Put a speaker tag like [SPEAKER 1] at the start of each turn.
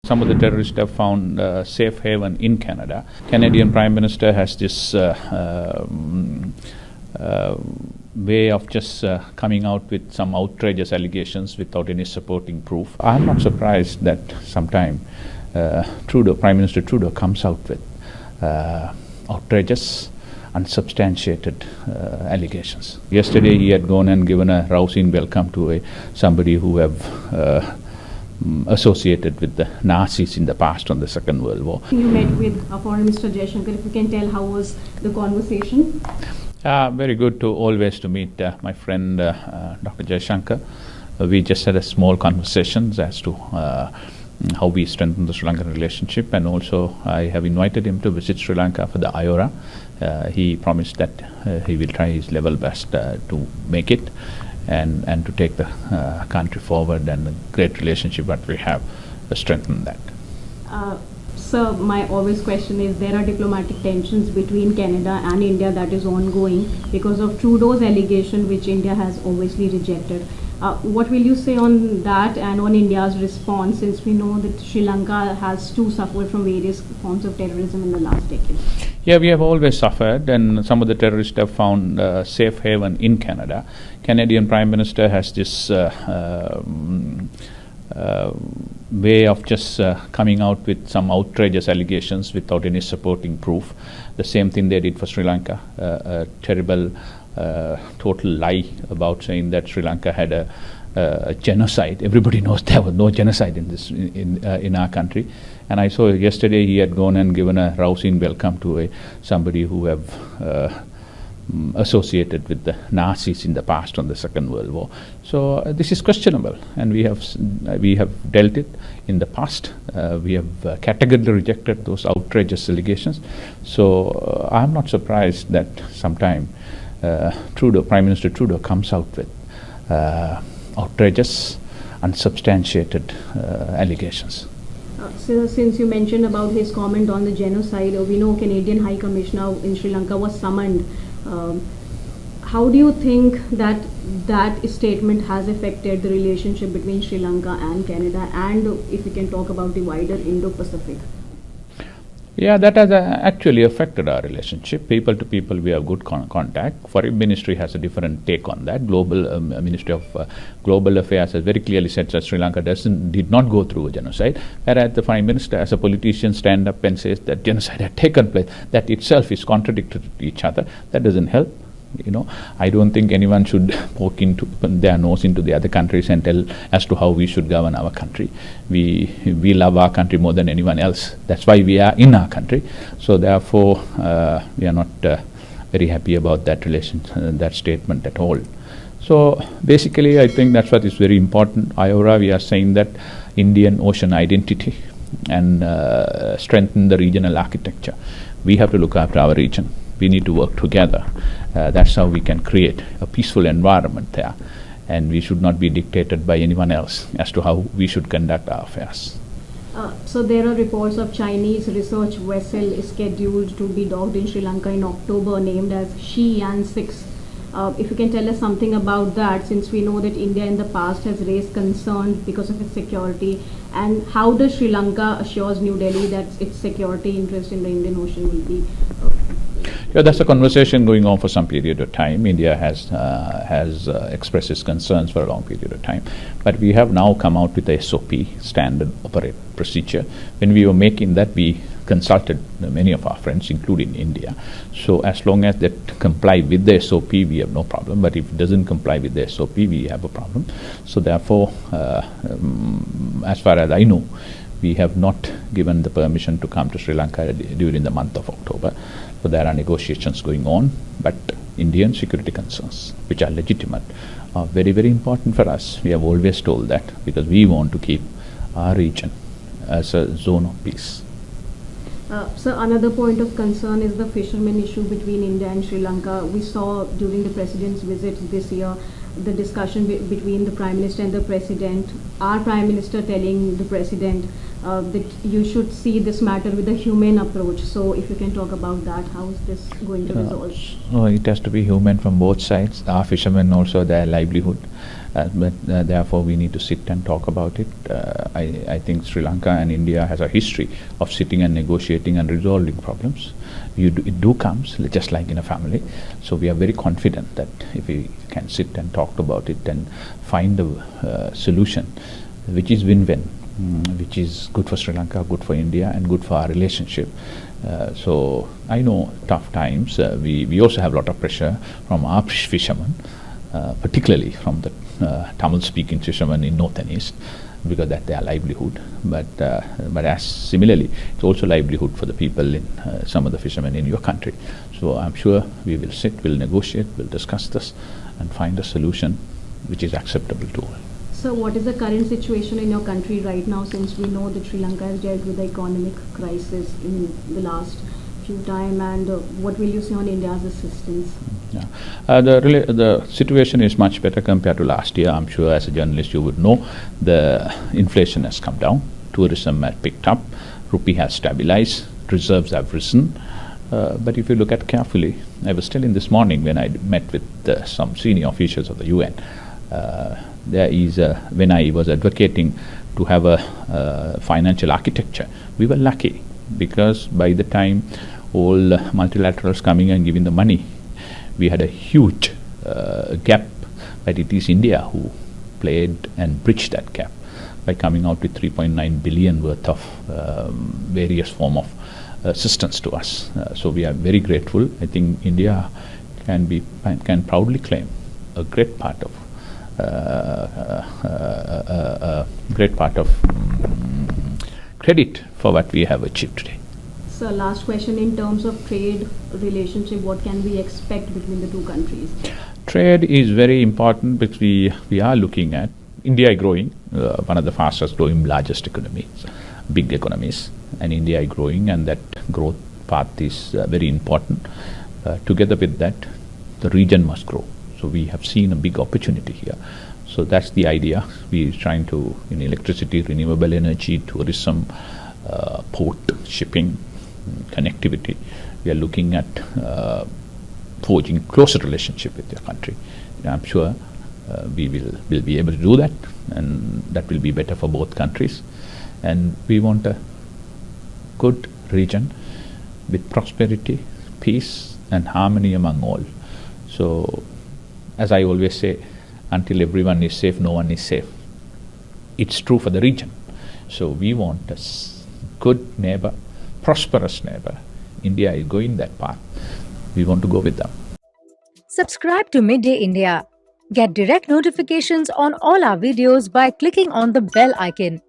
[SPEAKER 1] Some of the terrorists have found safe haven in Canada. Canadian Prime Minister has this way of just coming out with some outrageous allegations without any supporting proof. I'm not surprised that sometime Prime Minister Trudeau comes out with outrageous, unsubstantiated allegations. Yesterday he had gone and given a rousing welcome to somebody who have associated with the Nazis in the past on the Second World War.
[SPEAKER 2] You met with Foreign Minister Jaishankar. If you can tell, how was the conversation?
[SPEAKER 1] Very good to always to meet my friend Dr. Jaishankar. We just had a small conversations as to how we strengthen the Sri Lankan relationship, and also I have invited him to visit Sri Lanka for the IORA. He promised that he will try his level best to make it and to take the country forward, and the great relationship that we have, strengthen that.
[SPEAKER 2] Sir, my always question is, there are diplomatic tensions between Canada and India that is ongoing because of Trudeau's allegation, which India has obviously rejected. What will you say on that and on India's response, since we know that Sri Lanka has too suffered from various forms of terrorism in the last decade?
[SPEAKER 1] Yeah, we have always suffered, and some of the terrorists have found safe haven in Canada. Canadian Prime Minister has this way of just coming out with some outrageous allegations without any supporting proof. The same thing they did for Sri Lanka, a terrible total lie about saying that Sri Lanka had a genocide. Everybody knows there was no genocide in our country. And I saw yesterday he had gone and given a rousing welcome to somebody who have associated with the Nazis in the past on the Second World War. So this is questionable, and we have dealt it in the past. We have categorically rejected those outrageous allegations. So I'm not surprised that sometime Prime Minister Trudeau comes out with outrageous, unsubstantiated allegations.
[SPEAKER 2] So since you mentioned about his comment on the genocide, we know Canadian High Commissioner in Sri Lanka was summoned. How do you think that that statement has affected the relationship between Sri Lanka and Canada, and if we can talk about the wider Indo-Pacific?
[SPEAKER 1] Yeah, that has actually affected our relationship. People to people, we have good contact. Foreign Ministry has a different take on that. Global Ministry of Global Affairs has very clearly said that Sri Lanka did not go through a genocide. Whereas the Prime Minister, as a politician, stand up and says that genocide had taken place. That itself is contradictory to each other. That doesn't help. I don't think anyone should poke their nose into the other countries and tell as to how we should govern our country. We love our country more than anyone else. That's why we are in our country. So therefore, we are not very happy about that that statement at all. So basically, I think that's what is very important. IORA, we are saying that Indian Ocean identity and strengthen the regional architecture. We have to look after our region. We need to work together. That's how we can create a peaceful environment there, and we should not be dictated by anyone else as to how we should conduct our affairs.
[SPEAKER 2] So there are reports of Chinese research vessel scheduled to be docked in Sri Lanka in October, named as Xi'an 6. If you can tell us something about that, since we know that India in the past has raised concerns because of its security, and how does Sri Lanka assures New Delhi that its security interest in the Indian Ocean will be?
[SPEAKER 1] Yeah, that's a conversation going on for some period of time. India has expressed its concerns for a long period of time, but we have now come out with the SOP, standard operating procedure. When we were making that, we consulted many of our friends, including India. So as long as that comply with the SOP, we have no problem. But if it doesn't comply with the SOP, we have a problem. So therefore, as far as I know, we have not given the permission to come to Sri Lanka during the month of October. So there are negotiations going on, but Indian security concerns, which are legitimate, are very, very important for us. We have always told that, because we want to keep our region as a zone of peace.
[SPEAKER 2] So another point of concern is the fishermen issue between India and Sri Lanka. We saw during the President's visit this year the discussion between the Prime Minister and the President, our Prime Minister telling the President that you should see this matter with a humane approach. So if you can talk about that, how is this going to resolve?
[SPEAKER 1] It has to be human from both sides. Our fishermen also, their livelihood. But therefore we need to sit and talk about it. I think Sri Lanka and India has a history of sitting and negotiating and resolving problems. It comes just like in a family. So we are very confident that if we can sit and talk about it and find a solution which is win-win, which is good for Sri Lanka, good for India, and good for our relationship. So I know tough times. We also have a lot of pressure from our fishermen, particularly from the Tamil-speaking fishermen in north and east, because that's their livelihood. But as similarly, it's also livelihood for the people in some of the fishermen in your country. So I'm sure we will sit, we'll negotiate, we'll discuss this, and find a solution which is acceptable to all.
[SPEAKER 2] So what is the current situation in your country right now, since we know that Sri Lanka has dealt with the economic crisis in the last few time, and what will you say on India's assistance?
[SPEAKER 1] Yeah. The situation is much better compared to last year. I'm sure as a journalist you would know the inflation has come down, tourism has picked up, rupee has stabilized, reserves have risen. But if you look at carefully, I was telling this morning when I met with some senior officials of the UN, there is when I was advocating to have a financial architecture, we were lucky because by the time all multilaterals coming and giving the money, we had a huge gap, but it is India who played and bridged that gap by coming out with 3.9 billion worth of various form of assistance to us. So we are very grateful. I think India can proudly claim a great part of credit for what we have achieved today.
[SPEAKER 2] So last question, in terms of trade relationship, what can we expect between the two countries?
[SPEAKER 1] Trade is very important because we are looking at India growing, one of the fastest growing, largest economies, big economies, and India is growing, and that growth path is very important. Together with that, the region must grow. So we have seen a big opportunity here. So that's the idea. We are trying to, in electricity, renewable energy, tourism, port, shipping, connectivity. We are looking at forging closer relationship with your country. I'm sure we will be able to do that, and that will be better for both countries. And we want a good region with prosperity, peace, and harmony among all. So, as I always say, until everyone is safe, no one is safe. It's true for the region. So we want a good neighbor, prosperous neighbor. India is going that path. We want to go with them.
[SPEAKER 3] Subscribe to Midday India. Get direct notifications on all our videos by clicking on the bell icon.